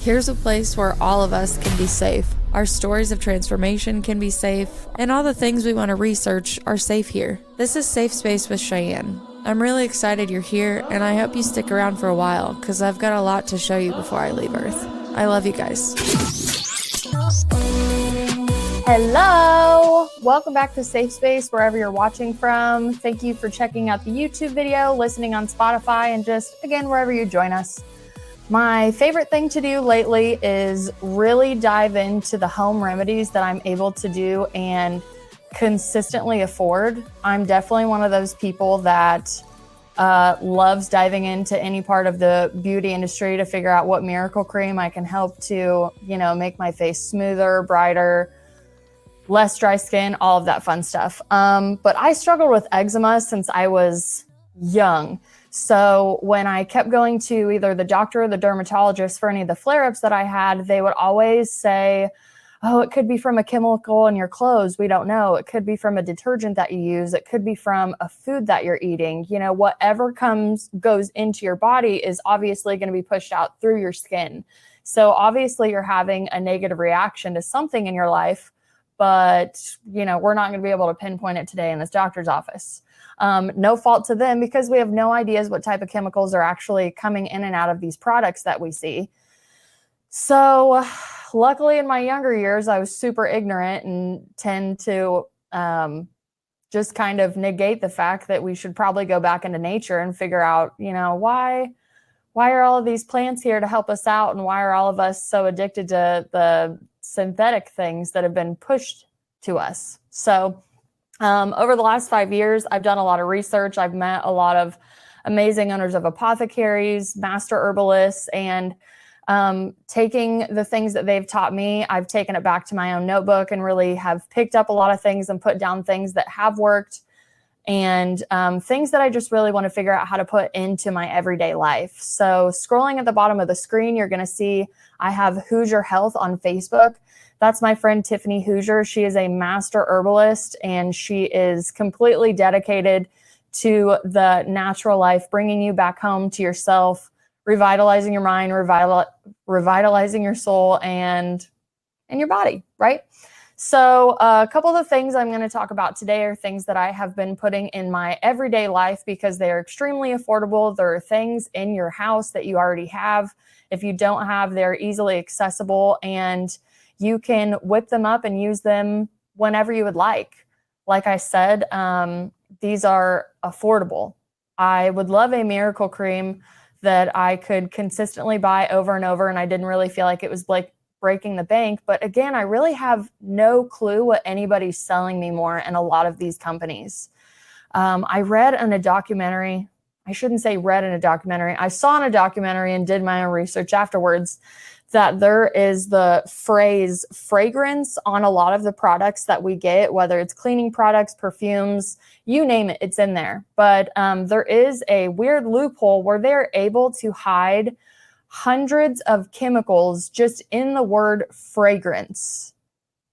Here's a place where all of us can be safe. Our stories of transformation can be safe, and all the things we want to research are safe here. This is Safe Space with Cheyenne. I'm really excited you're here, and I hope you stick around for a while, because I've got a lot to show you before I leave Earth. I love you guys. Hello! Welcome back to Safe Space, wherever you're watching from. Thank you for checking out the YouTube video, listening on Spotify, and just, again, wherever you join us. My favorite thing to do lately is really dive into the home remedies that I'm able to do and consistently afford. I'm definitely one of those people that loves diving into any part of the beauty industry to figure out what miracle cream I can help to, make my face smoother, brighter, less dry skin, all of that fun stuff. But I struggled with eczema since I was young. So when I kept going to either the doctor or the dermatologist for any of the flare-ups that I had, they would always say, oh, it could be from a chemical in your clothes. We don't know. It could be from a detergent that you use. It could be from a food that you're eating. Whatever goes into your body is obviously going to be pushed out through your skin. So obviously you're having a negative reaction to something in your life, but we're not going to be able to pinpoint it today in this doctor's office. No fault to them because we have no ideas what type of chemicals are actually coming in and out of these products that we see. So luckily in my younger years, I was super ignorant and tend to just kind of negate the fact that we should probably go back into nature and figure out, why are all of these plants here to help us out? And why are all of us so addicted to the synthetic things that have been pushed to us? So over the last 5 years, I've done a lot of research. I've met a lot of amazing owners of apothecaries, master herbalists, and taking the things that they've taught me, I've taken it back to my own notebook and really have picked up a lot of things and put down things that have worked and things that I just really want to figure out how to put into my everyday life. So scrolling at the bottom of the screen, you're going to see I have Hoosier Health on Facebook. That's my friend Tiffany Hoosier. She is a master herbalist and she is completely dedicated to the natural life, bringing you back home to yourself, revitalizing your mind, revitalizing your soul and your body, right? So a couple of the things I'm going to talk about today are things that I have been putting in my everyday life because they are extremely affordable. There are things in your house that you already have. If you don't have, they're easily accessible and you can whip them up and use them whenever you would like. Like I said, these are affordable. I would love a miracle cream that I could consistently buy over and over, and I didn't really feel like it was like breaking the bank. But again, I really have no clue what anybody's selling me more in a lot of these companies. I read in a documentary, I shouldn't say read in a documentary, I saw in a documentary and did my own research afterwards that there is the phrase fragrance on a lot of the products that we get, whether it's cleaning products, perfumes, you name it, it's in there. But there is a weird loophole where they're able to hide hundreds of chemicals just in the word fragrance.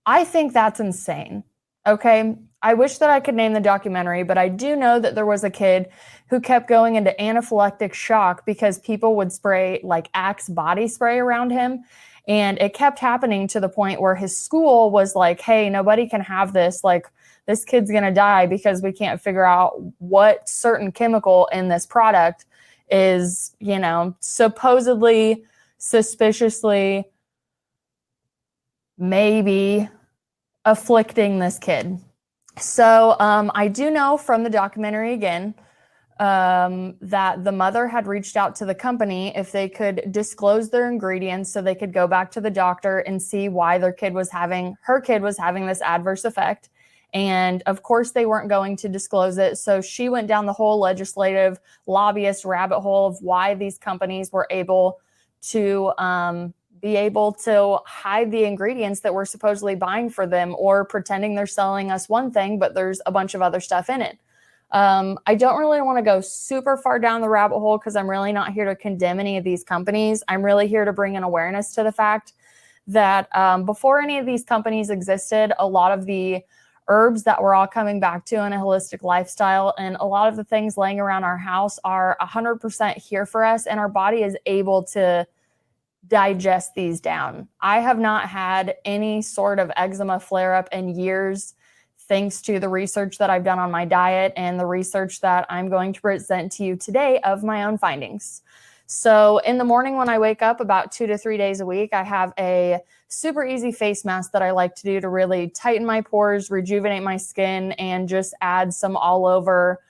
I think that's insane. Okay. I wish that I could name the documentary, but I do know that there was a kid who kept going into anaphylactic shock because people would spray like Axe body spray around him. And it kept happening to the point where his school was like, hey, nobody can have this. Like, this kid's going to die because we can't figure out what certain chemical in this product is, supposedly, suspiciously, maybe afflicting this kid. So I do know from the documentary again that the mother had reached out to the company if they could disclose their ingredients so they could go back to the doctor and see why her kid was having this adverse effect. And of course they weren't going to disclose it. So she went down the whole legislative lobbyist rabbit hole of why these companies were able to hide the ingredients that we're supposedly buying for them or pretending they're selling us one thing, but there's a bunch of other stuff in it. I don't really want to go super far down the rabbit hole because I'm really not here to condemn any of these companies. I'm really here to bring an awareness to the fact that before any of these companies existed, a lot of the herbs that we're all coming back to in a holistic lifestyle and a lot of the things laying around our house are 100% here for us, and our body is able to digest these down. I have not had any sort of eczema flare up in years, thanks to the research that I've done on my diet and the research that I'm going to present to you today of my own findings. So in the morning when I wake up, about 2 to 3 days a week, I have a super easy face mask that I like to do to really tighten my pores, rejuvenate my skin, and just add some all over,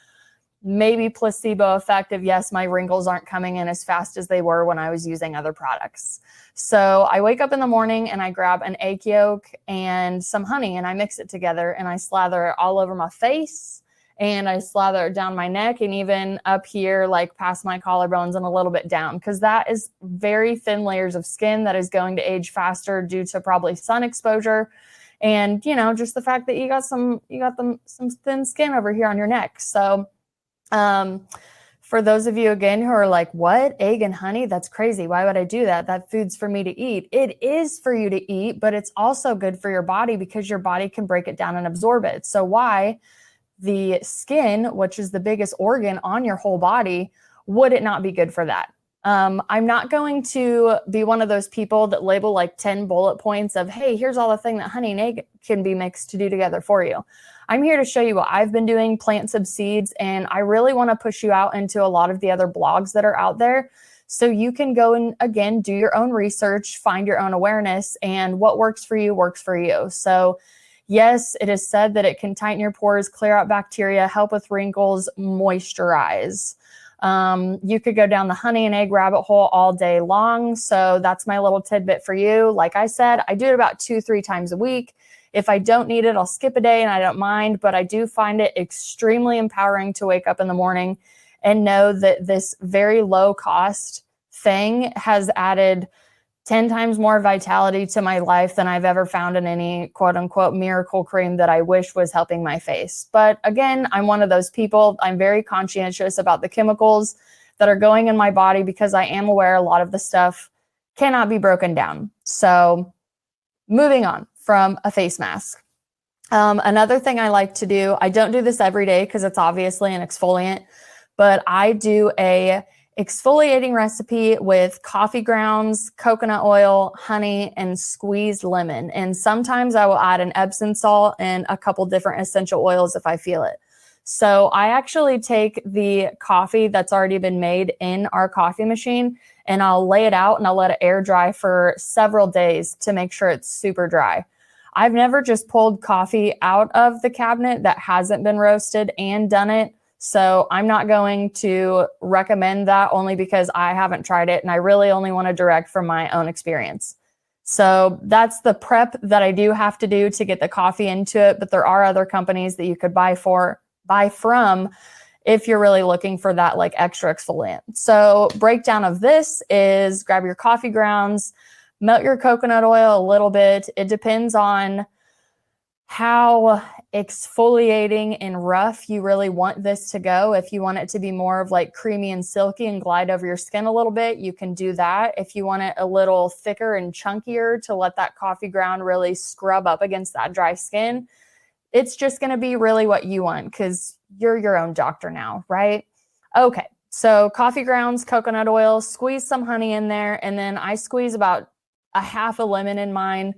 maybe placebo effect of, yes, my wrinkles aren't coming in as fast as they were when I was using other products. So I wake up in the morning and I grab an egg yolk and some honey and I mix it together and I slather it all over my face and I slather it down my neck and even up here, like past my collarbones and a little bit down, because that is very thin layers of skin that is going to age faster due to probably sun exposure. And, you know, just the fact that you got some thin skin over here on your neck. So for those of you, again, who are like, what? Egg and honey? That's crazy. Why would I do that? That food's for me to eat. It is for you to eat, but it's also good for your body because your body can break it down and absorb it. So why the skin, which is the biggest organ on your whole body, would it not be good for that? I'm not going to be one of those people that label like 10 bullet points of, hey, here's all the thing that honey and egg can be mixed to do together for you. I'm here to show you what I've been doing, plant some seeds, and I really want to push you out into a lot of the other blogs that are out there so you can go and, again, do your own research, find your own awareness, and what works for you works for you. So yes, it is said that it can tighten your pores, clear out bacteria, help with wrinkles, moisturize. You could go down the honey and egg rabbit hole all day long. So that's my little tidbit for you. Like I said, I do it about 2-3 times a week. If I don't need it, I'll skip a day and I don't mind, but I do find it extremely empowering to wake up in the morning and know that this very low cost thing has added 10 times more vitality to my life than I've ever found in any quote unquote miracle cream that I wish was helping my face. But again, I'm one of those people. I'm very conscientious about the chemicals that are going in my body because I am aware a lot of the stuff cannot be broken down. So moving on from a face mask. Another thing I like to do, I don't do this every day because it's obviously an exfoliant, but I do a exfoliating recipe with coffee grounds, coconut oil, honey, and squeezed lemon. And sometimes I will add an Epsom salt and a couple different essential oils if I feel it. So I actually take the coffee that's already been made in our coffee machine and I'll lay it out and I'll let it air dry for several days to make sure it's super dry. I've never just pulled coffee out of the cabinet that hasn't been roasted and done it. So I'm not going to recommend that only because I haven't tried it and I really only want to direct from my own experience. So that's the prep that I do have to do to get the coffee into it. But there are other companies that you could buy from if you're really looking for that like extra exfoliant. So breakdown of this is grab your coffee grounds, melt your coconut oil a little bit. It depends on how exfoliating and rough you really want this to go. If you want it to be more of like creamy and silky and glide over your skin a little bit, you can do that. If you want it a little thicker and chunkier to let that coffee ground really scrub up against that dry skin, it's just going to be really what you want because you're your own doctor now, right? Okay, so coffee grounds, coconut oil, squeeze some honey in there, and then I squeeze about a half a lemon in mine,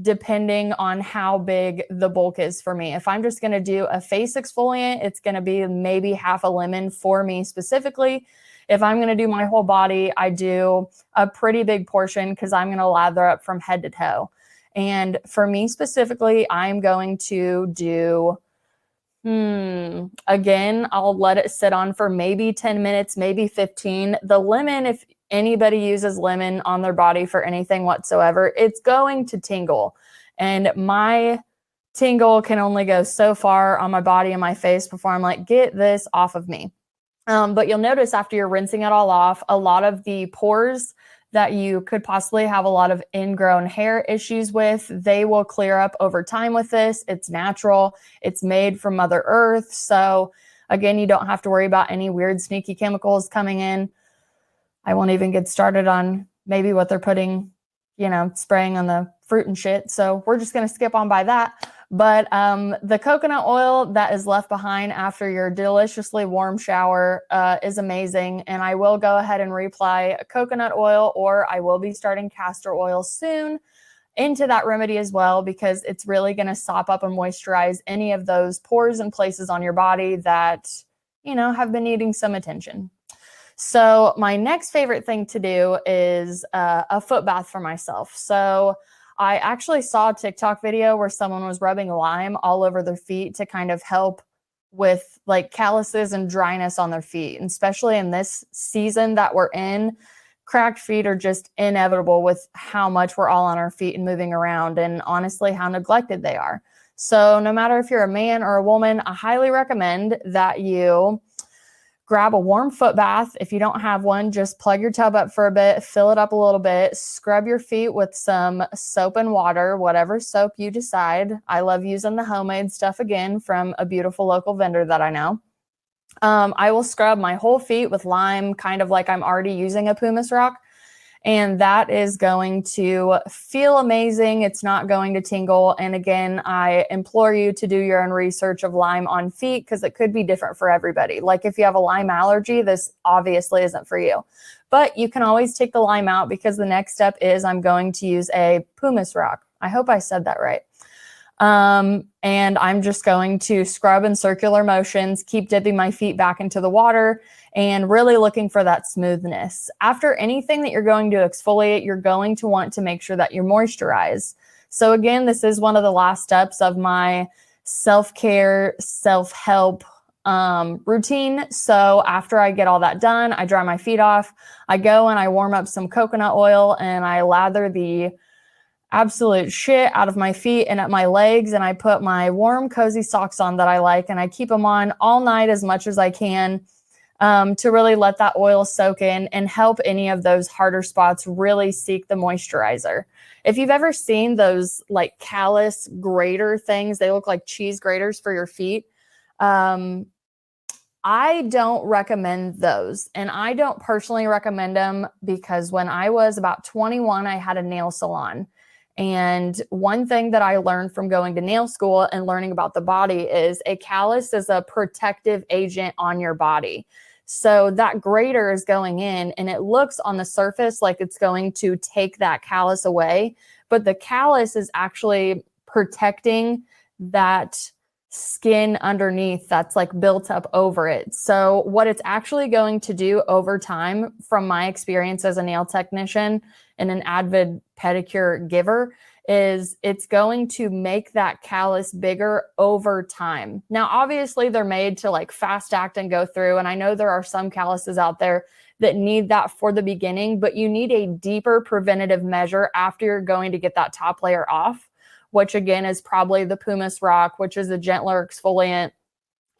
depending on how big the bulk is for me. If I'm just going to do a face exfoliant, it's going to be maybe half a lemon for me specifically. If I'm going to do my whole body, I do a pretty big portion because I'm going to lather up from head to toe. And for me specifically, I'm going to do, again, I'll let it sit on for maybe 10 minutes, maybe 15. The lemon, if anybody uses lemon on their body for anything whatsoever, it's going to tingle. And my tingle can only go so far on my body and my face before I'm like, get this off of me. But you'll notice after you're rinsing it all off, a lot of the pores that you could possibly have a lot of ingrown hair issues with, they will clear up over time with this. It's natural. It's made from Mother Earth. So again, you don't have to worry about any weird sneaky chemicals coming in. I won't even get started on maybe what they're putting, spraying on the fruit and shit. So we're just going to skip on by that. But the coconut oil that is left behind after your deliciously warm shower is amazing. And I will go ahead and reapply coconut oil, or I will be starting castor oil soon into that remedy as well, because it's really going to sop up and moisturize any of those pores and places on your body that, you know, have been needing some attention. So my next favorite thing to do is a foot bath for myself. So I actually saw a TikTok video where someone was rubbing lime all over their feet to kind of help with like calluses and dryness on their feet. And especially in this season that we're in, cracked feet are just inevitable with how much we're all on our feet and moving around, and honestly how neglected they are. So no matter if you're a man or a woman, I highly recommend that you grab a warm foot bath. If you don't have one, just plug your tub up for a bit, fill it up a little bit, scrub your feet with some soap and water, whatever soap you decide. I love using the homemade stuff again from a beautiful local vendor that I know. I will scrub my whole feet with lime, kind of like I'm already using a pumice rock. And that is going to feel amazing. It's not going to tingle. And again, I implore you to do your own research of lime on feet, because it could be different for everybody. Like if you have a lime allergy, this obviously isn't for you. But you can always take the lime out, because the next step is I'm going to use a pumice rock. I hope I said that right. And I'm just going to scrub in circular motions, keep dipping my feet back into the water, and really looking for that smoothness. After anything that you're going to exfoliate, you're going to want to make sure that you moisturize. So again, this is one of the last steps of my self-care, self-help routine. So after I get all that done, I dry my feet off, I go and I warm up some coconut oil, and I lather the absolute shit out of my feet and at my legs. And I put my warm, cozy socks on that I like, and I keep them on all night as much as I can to really let that oil soak in and help any of those harder spots really seek the moisturizer. If you've ever seen those like callus grater things, they look like cheese graters for your feet. I don't recommend those. And I don't personally recommend them because when I was about 21, I had a nail salon. And one thing that I learned from going to nail school and learning about the body is a callus is a protective agent on your body. So that grater is going in, and it looks on the surface like it's going to take that callus away, but the callus is actually protecting that skin underneath that's like built up over it. So what it's actually going to do over time, from my experience as a nail technician and an avid pedicure giver, is it's going to make that callus bigger over time. Now, obviously they're made to like fast act and go through. And I know there are some calluses out there that need that for the beginning, but you need a deeper preventative measure after you're going to get that top layer off, which again is probably the pumice rock, which is a gentler exfoliant,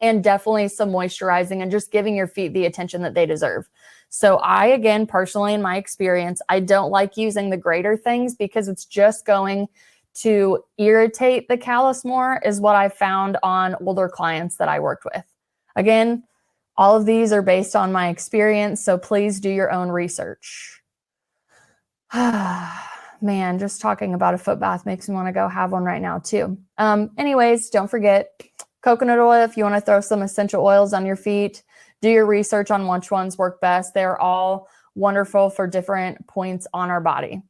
and definitely some moisturizing and just giving your feet the attention that they deserve. So I, again, personally, in my experience, I don't like using the grater things because it's just going to irritate the callus more, is what I found on older clients that I worked with. Again, all of these are based on my experience, so please do your own research. Man, just talking about a foot bath makes me want to go have one right now too. Anyways, don't forget coconut oil. If you want to throw some essential oils on your feet, do your research on which ones work best. They're all wonderful for different points on our body.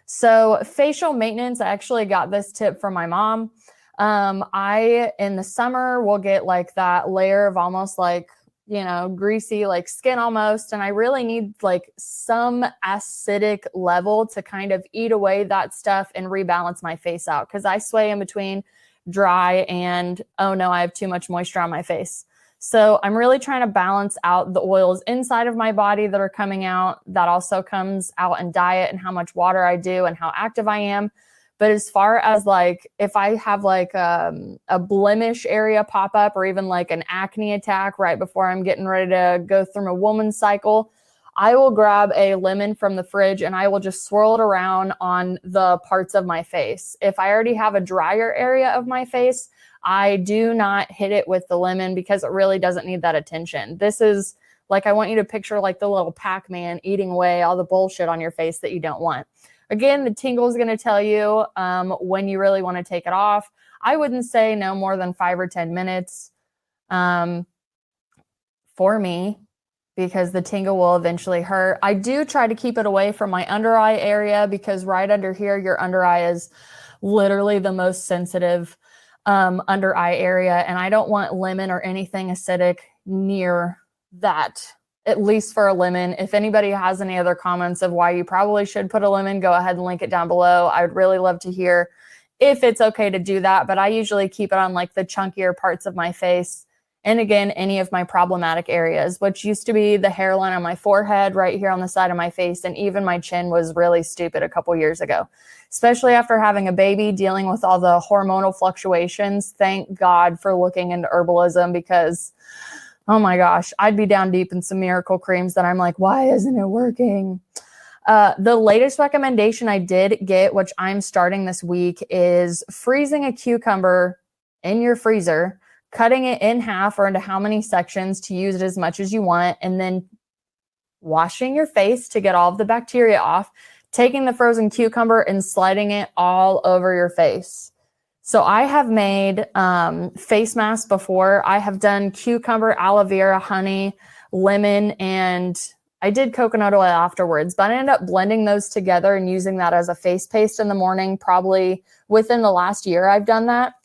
So facial maintenance, I actually got this tip from my mom. I, in the summer, will get like that layer of almost like, you know, greasy, like skin almost. And I really need like some acidic level to kind of eat away that stuff and rebalance my face out. Cause I sway in between dry and, oh no, I have too much moisture on my face. So I'm really trying to balance out the oils inside of my body that are coming out. That also comes out in diet and how much water I do and how active I am. But as far as like, if I have like a blemish area pop up, or even like an acne attack right before I'm getting ready to go through a woman's cycle, I will grab a lemon from the fridge and I will just swirl it around on the parts of my face. If I already have a drier area of my face, I do not hit it with the lemon because it really doesn't need that attention. This is like, I want you to picture like the little Pac-Man eating away all the bullshit on your face that you don't want. Again, the tingle is going to tell you when you really want to take it off. I wouldn't say no more than 5 or 10 minutes for me, because the tingle will eventually hurt. I do try to keep it away from my under eye area, because right under here, your under eye is literally the most sensitive under eye area. And I don't want lemon or anything acidic near that, at least for a lemon. If anybody has any other comments of why you probably should put a lemon, go ahead and link it down below. I would really love to hear if it's okay to do that. But I usually keep it on like the chunkier parts of my face. And again, any of my problematic areas, which used to be the hairline on my forehead, right here on the side of my face, and even my chin was really stupid a couple years ago, especially after having a baby, dealing with all the hormonal fluctuations. Thank God for looking into herbalism, because, oh my gosh, I'd be down deep in some miracle creams that I'm like, why isn't it working? The latest recommendation I did get, which I'm starting this week, is freezing a cucumber in your freezer, cutting it in half or into how many sections to use it as much as you want, and then washing your face to get all of the bacteria off, taking the frozen cucumber and sliding it all over your face. So I have made face masks before. I have done cucumber, aloe vera, honey, lemon, and I did coconut oil afterwards, but I ended up blending those together and using that as a face paste in the morning. Probably within the last year I've done that.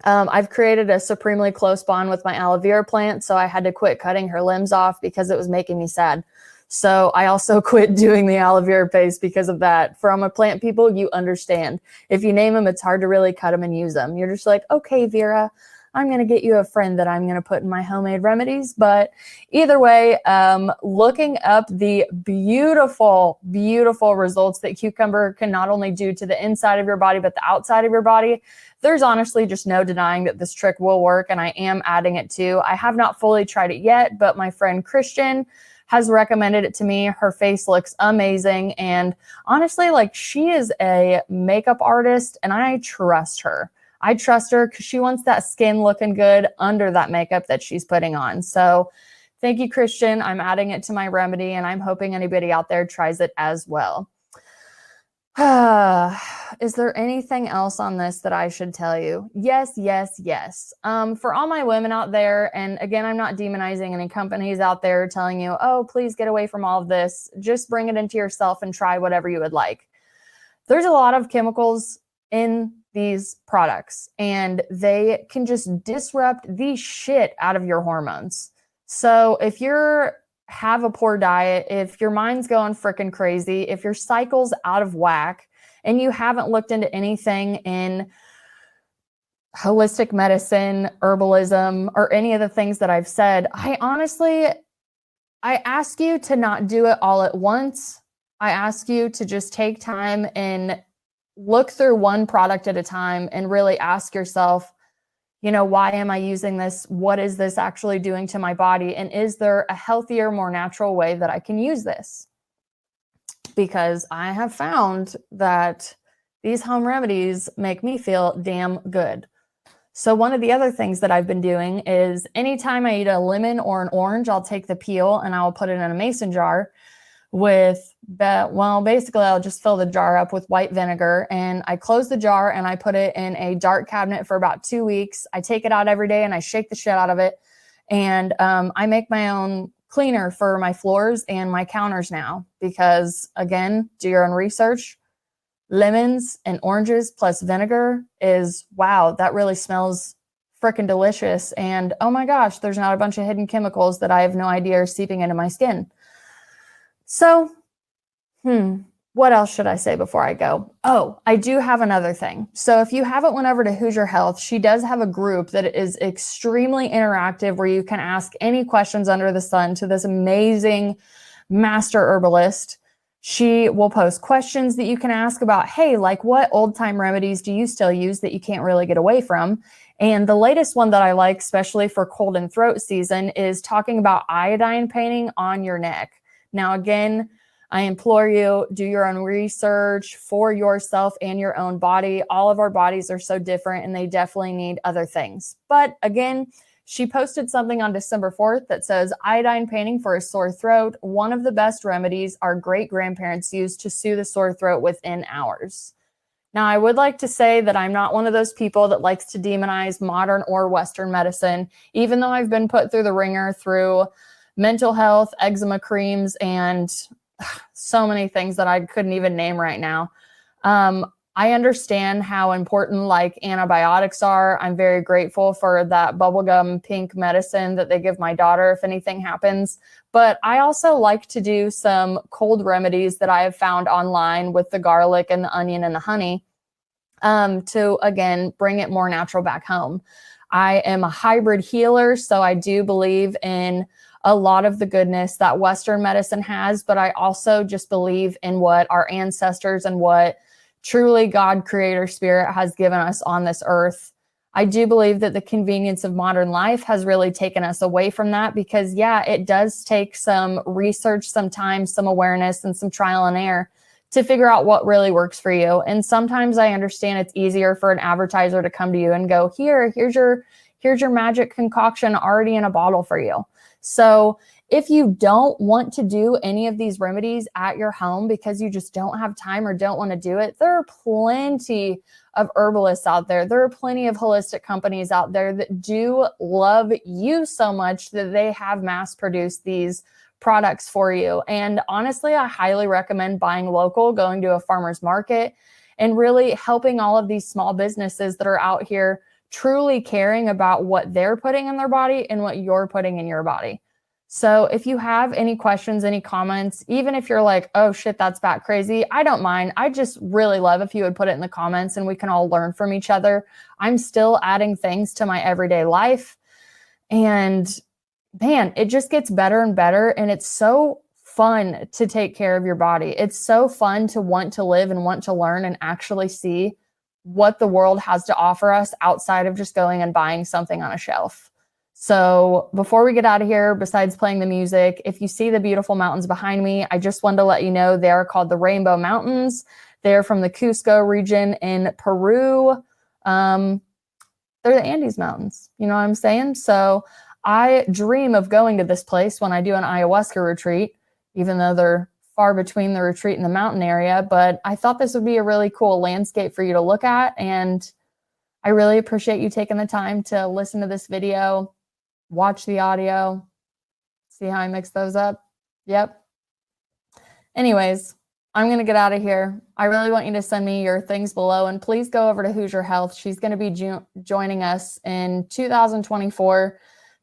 I've created a supremely close bond with my aloe vera plant, so I had to quit cutting her limbs off because it was making me sad. So I also quit doing the aloe vera paste because of that. From a plant people, you understand. If you name them, it's hard to really cut them and use them. You're just like, okay, Vera, I'm going to get you a friend that I'm going to put in my homemade remedies. But either way, looking up the beautiful, beautiful results that cucumber can not only do to the inside of your body, but the outside of your body, there's honestly just no denying that this trick will work, and I am adding it too. I have not fully tried it yet, but my friend Christian has recommended it to me. Her face looks amazing, and honestly, like, she is a makeup artist, and I trust her. I trust her because she wants that skin looking good under that makeup that she's putting on. So thank you, Christian. I'm adding it to my remedy, and I'm hoping anybody out there tries it as well. Is there anything else on this that I should tell you? Yes, yes, yes. For all my women out there, and again, I'm not demonizing any companies out there telling you, oh, please get away from all of this. Just bring it into yourself and try whatever you would like. There's a lot of chemicals in these products, and they can just disrupt the shit out of your hormones. So if you're have a poor diet, if your mind's going freaking crazy, if your cycle's out of whack, and you haven't looked into anything in holistic medicine, herbalism, or any of the things that I've said, I ask you to not do it all at once. I ask you to just take time and look through one product at a time and really ask yourself, you know, why am I using this? What is this actually doing to my body? And is there a healthier, more natural way that I can use this? Because I have found that these home remedies make me feel damn good. So one of the other things that I've been doing is anytime I eat a lemon or an orange, I'll take the peel and I'll put it in a mason jar with basically I'll just fill the jar up with white vinegar, and I close the jar and I put it in a dark cabinet for about 2 weeks. I take it out every day and I shake the shit out of it. And I make my own cleaner for my floors and my counters now, because again, do your own research. Lemons and oranges plus vinegar is, wow, that really smells freaking delicious. And oh my gosh, there's not a bunch of hidden chemicals that I have no idea are seeping into my skin. So, what else should I say before I go? Oh, I do have another thing. So if you haven't went over to Hoosier Health, she does have a group that is extremely interactive where you can ask any questions under the sun to this amazing master herbalist. She will post questions that you can ask about, hey, like what old time remedies do you still use that you can't really get away from? And the latest one that I like, especially for cold and throat season, is talking about iodine painting on your neck. Now, again, I implore you, do your own research for yourself and your own body. All of our bodies are so different and they definitely need other things. But again, she posted something on December 4th that says iodine painting for a sore throat. One of the best remedies our great grandparents used to soothe a sore throat within hours. Now, I would like to say that I'm not one of those people that likes to demonize modern or Western medicine, even though I've been put through the ringer through mental health, eczema creams, and so many things that I couldn't even name right now. I understand how important like antibiotics are. I'm very grateful for that bubblegum pink medicine that they give my daughter if anything happens. But I also like to do some cold remedies that I have found online with the garlic and the onion and the honey to, again, bring it more natural back home. I am a hybrid healer, so I do believe in a lot of the goodness that Western medicine has, but I also just believe in what our ancestors and what truly God creator spirit has given us on this earth. I do believe that the convenience of modern life has really taken us away from that because, yeah, it does take some research, some time, some awareness, and some trial and error to figure out what really works for you. And sometimes I understand it's easier for an advertiser to come to you and go, here's your magic concoction already in a bottle for you. So if you don't want to do any of these remedies at your home because you just don't have time or don't want to do it, there are plenty of herbalists out there. There are plenty of holistic companies out there that do love you so much that they have mass produced these products for you. And honestly, I highly recommend buying local, going to a farmer's market, and really helping all of these small businesses that are out here truly caring about what they're putting in their body and what you're putting in your body. So if you have any questions, any comments, even if you're like, oh shit, that's bat crazy, I don't mind. I just really love if you would put it in the comments and we can all learn from each other. I'm still adding things to my everyday life. And man, it just gets better and better. And it's so fun to take care of your body. It's so fun to want to live and want to learn and actually see what the world has to offer us outside of just going and buying something on a shelf. So before we get out of here, besides playing the music, if you see the beautiful mountains behind me, I just wanted to let you know they are called the Rainbow Mountains. They're from the Cusco region in Peru. They're the Andes Mountains. You know what I'm saying? So I dream of going to this place when I do an ayahuasca retreat, even though they're far between the retreat and the mountain area. But I thought this would be a really cool landscape for you to look at. And I really appreciate you taking the time to listen to this video, watch the audio, see how I mix those up. Yep. Anyways, I'm going to get out of here. I really want you to send me your things below, and please go over to Hoosier Health. She's going to be joining us in 2024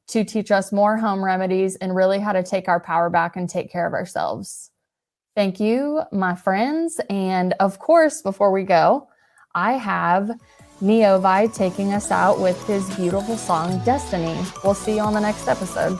to teach us more home remedies and really how to take our power back and take care of ourselves. Thank you, my friends. And of course, before we go, I have Neovi taking us out with his beautiful song, Destiny. We'll see you on the next episode.